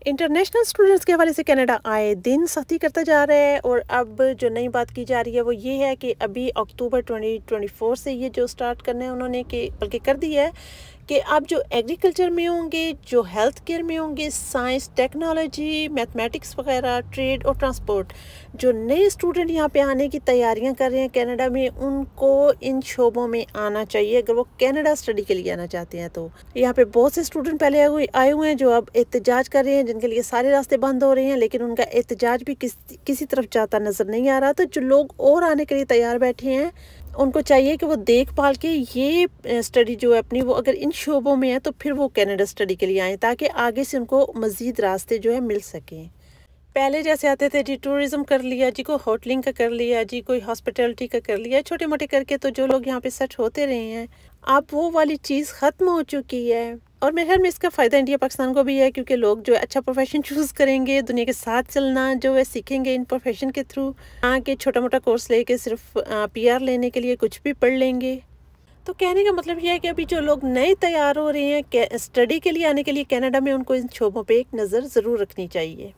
International students के हवाले से कनाडा आए दिन सख्ती करता जा रहा है और अब जो नई बात की जा रही है वो ये है कि अभी अक्टूबर 2024 से ये जो स्टार्ट करना है उन्होंने कि बल्कि कर दिया है कि आप जो एग्रीकल्चर में होंगे, जो हेल्थ केयर में होंगे, साइंस, टेक्नोलॉजी, मैथमेटिक्स वगैरह, ट्रेड और ट्रांसपोर्ट, जो नए स्टूडेंट यहाँ पे आने की तैयारियां कर रहे हैं कनाडा में, उनको इन शोबों में आना चाहिए अगर वो कनाडा स्टडी के लिए आना चाहते हैं। तो यहाँ पे बहुत से स्टूडेंट पहले आए हुए हैं जो अब एहतजाज कर रहे हैं, जिनके लिए सारे रास्ते बंद हो रहे हैं, लेकिन उनका एहतजाज भी किसी तरफ जाता नज़र नहीं आ रहा। तो जो लोग और आने के लिए तैयार बैठे हैं उनको चाहिए कि वो देखभाल के ये स्टडी जो है अपनी, वो अगर इन शोबों में है तो फिर वो कनाडा स्टडी के लिए आएँ ताकि आगे से उनको मज़ीद रास्ते जो है मिल सकें। पहले जैसे आते थे जी, टूरिज़्म कर लिया जी, कोई होटलिंग का कर लिया जी, कोई हॉस्पिटैलिटी का कर लिया, छोटे मोटे करके तो जो लोग यहाँ पे सेट होते रहे हैं, अब वो वाली चीज़ ख़त्म हो चुकी है। और मेरे ख्याल में इसका फ़ायदा इंडिया पाकिस्तान को भी है, क्योंकि लोग जो है अच्छा प्रोफेशन चूज़ करेंगे, दुनिया के साथ चलना जो है सीखेंगे इन प्रोफेशन के थ्रू, आके छोटा मोटा कोर्स लेके सिर्फ PR लेने के लिए कुछ भी पढ़ लेंगे। तो कहने का मतलब ये है कि अभी जो लोग नए तैयार हो रहे हैं स्टडी के लिए आने के लिए कनाडा में, उनको इन शोबों पे एक नज़र ज़रूर रखनी चाहिए।